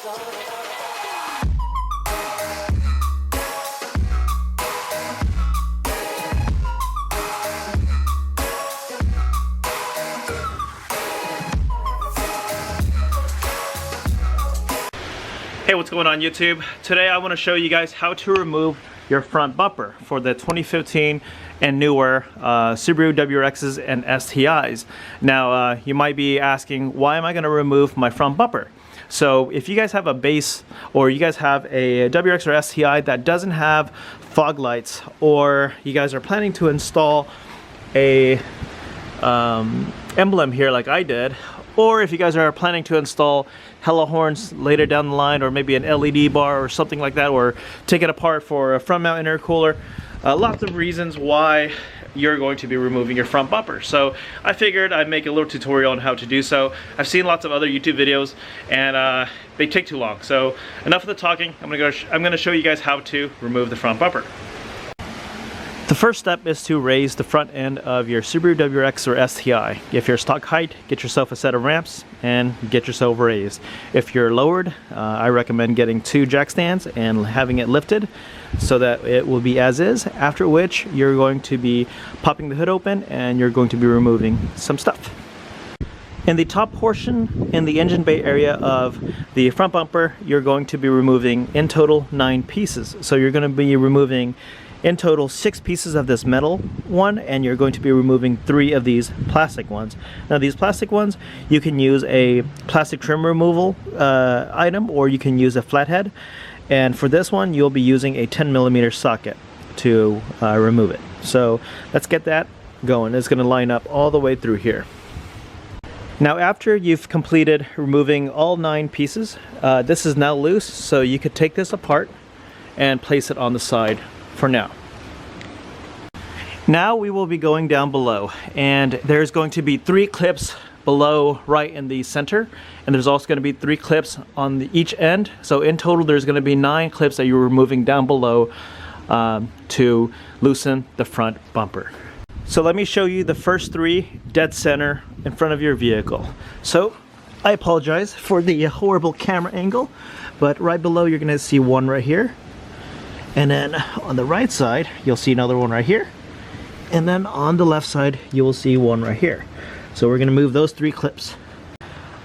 Hey, what's going on YouTube? Today I want to show you guys how to remove your front bumper for the 2015 and newer Subaru WRXs and STIs. Now you might be asking, why am I going to remove my front bumper? So if you guys have a base, or you guys have a WRX or STI that doesn't have fog lights, or you guys are planning to install a Emblem here like I did, or if you guys are planning to install hella horns later down the line, or maybe an LED bar or something like that, or take it apart for a front mount intercooler, lots of reasons why you're going to be removing your front bumper. So I figured I'd make a little tutorial on how to do so. I've seen lots of other YouTube videos and they take too long. So enough of the talking. I'm gonna show you guys how to remove the front bumper. The first step is to raise the front end of your Subaru WRX or STI. If you're stock height, get yourself a set of ramps and get yourself raised. If you're lowered, I recommend getting 2 jack stands and having it lifted so that it will be as is, after which you're going to be popping the hood open and you're going to be removing some stuff. In the top portion, in the engine bay area of the front bumper, you're going to be removing in total 9 pieces. So you're going to be removing in total 6 pieces of this metal one, and you're going to be removing 3 of these plastic ones. Now these plastic ones, you can use a plastic trim removal item, or you can use a flathead. And for this one, you'll be using a 10mm socket to remove it. So let's get that going. It's going to line up all the way through here. Now after you've completed removing all 9 pieces, this is now loose, so you could take this apart and place it on the side for now. Now we will be going down below, and there's going to be 3 clips below right in the center, and there's also going to be 3 clips on each end. So in total there's going to be 9 clips that you're removing down below to loosen the front bumper. So let me show you the first 3 dead center in front of your vehicle. So I apologize for the horrible camera angle, but right below you're going to see one right here. And then on the right side, you'll see another one right here. And then on the left side, you will see one right here. So we're gonna move those 3 clips.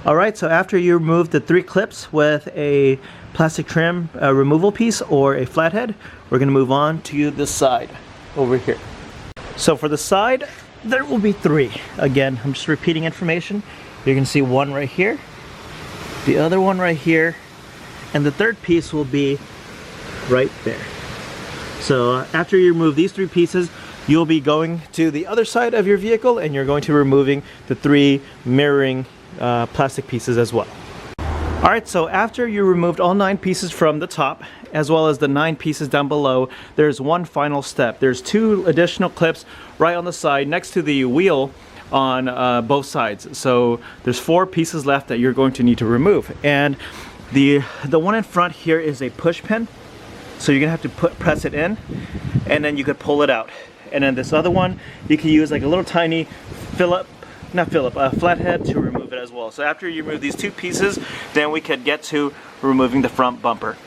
All right, so after you remove the 3 clips with a plastic trim removal piece or a flathead, we're gonna move on to this side over here. So for the side, there will be 3. Again, I'm just repeating information. You're gonna see one right here, the other one right here, and the 3rd piece will be right there. So after you remove these 3 pieces, you'll be going to the other side of your vehicle, and you're going to be removing the 3 mirroring plastic pieces as well. Alright, so after you removed all 9 pieces from the top, as well as the 9 pieces down below, there's one final step. There's 2 additional clips right on the side next to the wheel on both sides. So there's 4 pieces left that you're going to need to remove. And the one in front here is a push pin. So you're gonna have to press it in, and then you could pull it out. And then this other one, you can use like a little tiny flathead to remove it as well. So after you remove these 2 pieces, then we could get to removing the front bumper.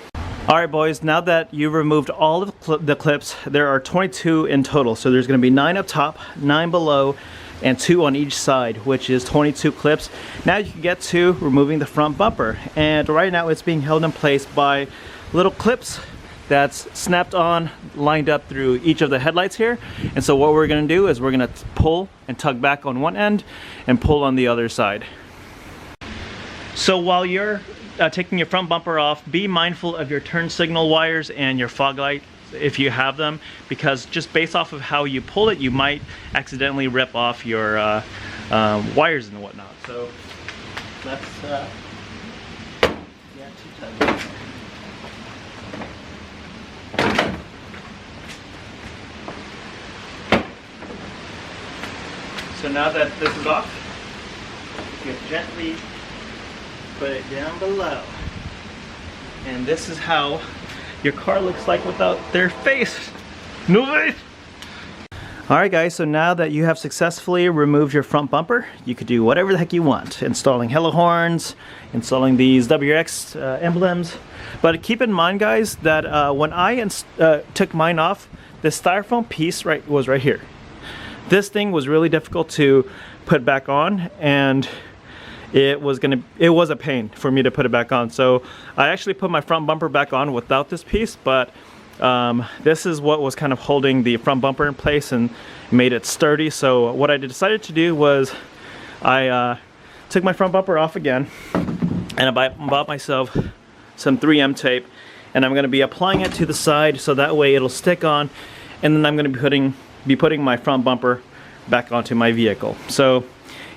Alright boys, now that you've removed all of the clips, there are 22 in total. So there's gonna be 9 up top, 9 below, and 2 on each side, which is 22 clips. Now you can get to removing the front bumper. And right now it's being held in place by little clips that's snapped on, lined up through each of the headlights here. And so what we're gonna do is we're gonna pull and tug back on one end and pull on the other side. So while you're taking your front bumper off, be mindful of your turn signal wires and your fog light if you have them, because just based off of how you pull it, you might accidentally rip off your wires and whatnot. So let's get to tugging. So now that this is off, you gently put it down below. And this is how your car looks like without their face. No way! Alright guys, so now that you have successfully removed your front bumper, you could do whatever the heck you want. Installing helo horns, installing these WRX emblems. But keep in mind guys that when I took mine off, the styrofoam piece was right here. This thing was really difficult to put back on, and it was a pain for me to put it back on. So I actually put my front bumper back on without this piece, but this is what was kind of holding the front bumper in place and made it sturdy. So what I decided to do was I took my front bumper off again, and I bought myself some 3M tape, and I'm going to be applying it to the side so that way it'll stick on, and then I'm going to be putting my front bumper back onto my vehicle. So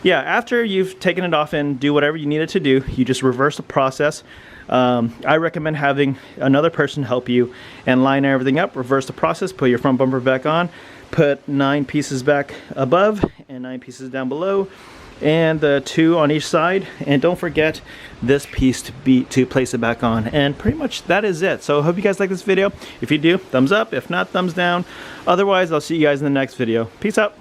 yeah, after you've taken it off and do whatever you needed to do, you just reverse the process. I recommend having another person help you and line everything up, reverse the process, put your front bumper back on, put 9 pieces back above and 9 pieces down below, and the 2 on each side, and don't forget this piece to place it back on. And pretty much that is it. So I hope you guys like this video. If you do, thumbs up. If not, thumbs down. Otherwise, I'll see you guys in the next video. Peace out.